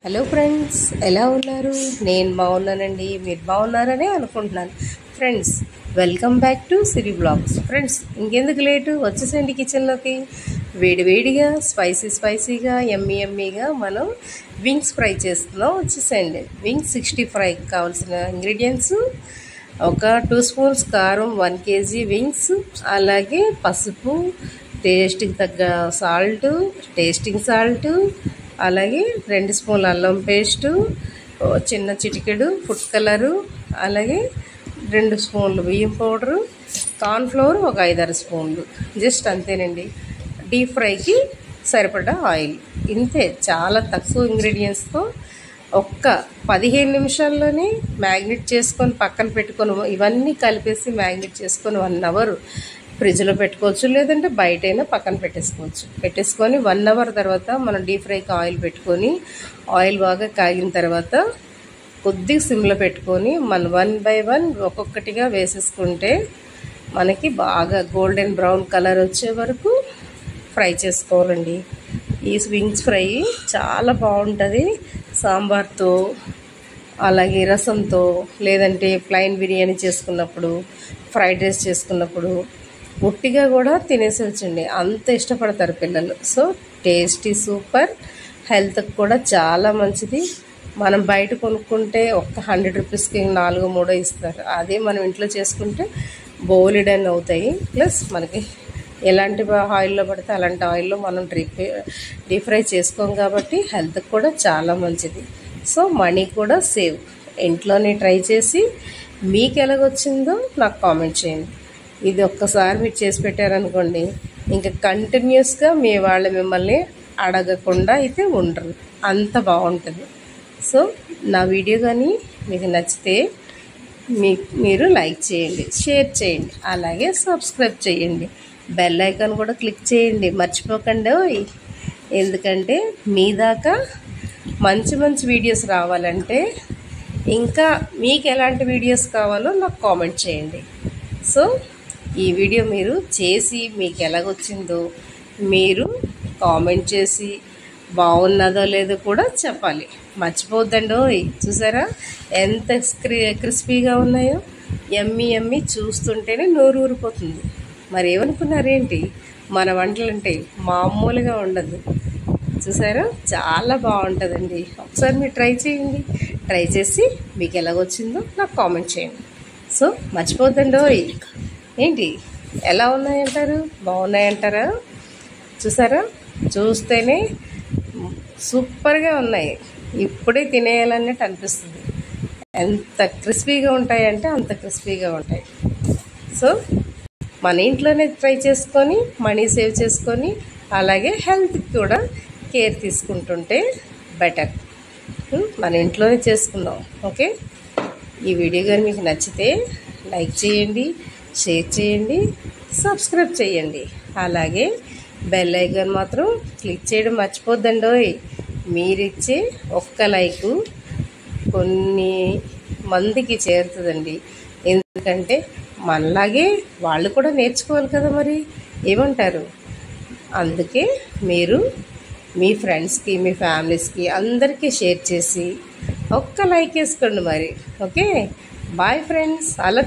Hello friends, ఎలా ఉన్నారు? నేను బాగున్నానండి. మీరు బాగున్నారని అనుకుంటున్నాను. Friends, welcome back to Siri blogs. Friends, ఇంకెందుకు లేటు, వచ్చేసండి కిచెన్లోకి. వేడివేడిగా స్పైసీగా ఎమ్మీగా మనం వింగ్స్ ఫ్రై చేస్తున్నాం. వచ్చేసండి. వింగ్స్ 60 ఫ్రైకి కావాల్సిన ఇంగ్రీడియంట్స్: ఒక 2 స్పూన్స్ కారం, 1 కేజీ వింగ్స్, అలాగే పసుపు, టేస్ట్కి తగ్గ సాల్ట్, టేస్టింగ్ సాల్ట్, అలాగే 2 స్పూన్ల అల్లం పేస్టు, చిన్న చిటికెడు ఫుడ్ కలరు, అలాగే 2 స్పూన్లు బియ్యం పౌడరు, కార్న్ఫ్లోర్ ఒక 5-6 స్పూన్లు, జస్ట్ అంతేనండి. డీప్ ఫ్రైకి సరిపడా ఆయిల్. ఇంతే, చాలా తక్కువ ఇంగ్రీడియంట్స్తో ఒక్క 15 నిమిషాల్లోనే మ్యాగ్నెట్ చేసుకొని పక్కన పెట్టుకొని, ఇవన్నీ కలిపేసి మ్యాగ్నెట్ చేసుకొని 1 అవర్ ఫ్రిడ్జ్లో పెట్టుకోవచ్చు, లేదంటే బయటైనా పక్కన పెట్టేసుకొని 1 అవర్ తర్వాత మనం డీప్ ఫ్రైకి ఆయిల్ పెట్టుకొని, ఆయిల్ బాగా కాగిన తర్వాత కొద్దిగా సిమ్లో పెట్టుకొని మనం 1 బై 1 ఒక్కొక్కటిగా వేసేసుకుంటే మనకి బాగా గోల్డెన్ బ్రౌన్ కలర్ వచ్చే వరకు ఫ్రై చేసుకోవాలండి. ఈ వింగ్స్ ఫ్రై చాలా బాగుంటుంది సాంబార్తో, అలాగే రసంతో, లేదంటే ప్లైన్ బిర్యానీ చేసుకున్నప్పుడు, ఫ్రైడ్ రైస్ చేసుకున్నప్పుడు ఉట్టిగా కూడా తినేసేవచ్చండి. అంత ఇష్టపడతారు పిల్లలు. సో టేస్టీ, సూపర్, హెల్త్కి కూడా చాలా మంచిది. మనం బయట కొనుక్కుంటే ఒక్క 100 రూపీస్కి 4-3 ఇస్తారు. అదే మనం ఇంట్లో చేసుకుంటే బోలెడన్ అవుతాయి. ప్లస్ మనకి ఎలాంటి ఆయిల్లో పడితే అలాంటి ఆయిల్లో మనం డీప్ ఫ్రై చేసుకోం కాబట్టి హెల్త్కి కూడా చాలా మంచిది. సో మనీ కూడా సేవ్. ఇంట్లోనే ట్రై చేసి మీకు ఎలాగొచ్చిందో నాకు కామెంట్ చేయండి. ఇది ఒక్కసారి మీరు చేసి పెట్టారనుకోండి, ఇంకా కంటిన్యూస్గా మీ వాళ్ళు మిమ్మల్ని అడగకుండా అయితే ఉండరు. అంత బాగుంటుంది. సో నా వీడియో కానీ మీకు నచ్చితే మీరు లైక్ చేయండి, షేర్ చేయండి, అలాగే సబ్స్క్రైబ్ చేయండి. బెల్ ఐకాన్ కూడా క్లిక్ చేయండి, మర్చిపోకండి. ఎందుకంటే మీ దాకా మంచి వీడియోస్ రావాలంటే, ఇంకా మీకు ఎలాంటి వీడియోస్ కావాలో నాకు కామెంట్ చేయండి. సో ఈ వీడియో మీరు చేసి మీకు ఎలాగొచ్చిందో మీరు కామెంట్ చేసి బాగున్నదో లేదో కూడా చెప్పాలి. మర్చిపోద్దండి. చూసారా ఎంత క్రిస్పీగా ఉన్నాయో? ఎమ్మి చూస్తుంటేనే నోరు ఊరిపోతుంది. మరి ఏమనుకున్నారేంటి, మన వంటలంటే మామూలుగా ఉండదు. చూసారా, చాలా బాగుంటుందండి. ఒకసారి మీరు ట్రై చేయండి. ట్రై చేసి మీకు ఎలాగొచ్చిందో నాకు కామెంట్ చేయండి. సో మర్చిపోద్దండి. ఏంటి, ఎలా ఉన్నాయంటారు? బాగున్నాయంటారా? చూసారా, చూస్తేనే సూపర్గా ఉన్నాయి. ఇప్పుడే తినేయాలన్నట్టు అనిపిస్తుంది. ఎంత క్రిస్పీగా ఉంటాయంటే అంత క్రిస్పీగా ఉంటాయి. సో మన ఇంట్లోనే ట్రై చేసుకొని మనీ సేవ్ చేసుకొని, అలాగే హెల్త్కి కూడా కేర్ తీసుకుంటుంటే బెటర్. మన ఇంట్లోనే చేసుకుందాం. ఓకే, ఈ వీడియో కానీ మీకు నచ్చితే లైక్ చేయండి, షేర్ చేయండి, సబ్స్క్రైబ్ చేయండి, అలాగే బెల్ ఐకాన్ మాత్రం క్లిక్ చేయడం మర్చిపోద్దండి. మీరిచ్చే ఒక్క లైకు కొన్ని మందికి చేరుతుందండి. ఎందుకంటే మనలాగే వాళ్ళు కూడా నేర్చుకోవాలి కదా, మరి ఏమంటారు? అందుకే మీరు మీ ఫ్రెండ్స్కి, మీ ఫ్యామిలీస్కి అందరికీ షేర్ చేసి ఒక్క లైక్ వేసుకోండి మరి. Okay, bye friends. అలా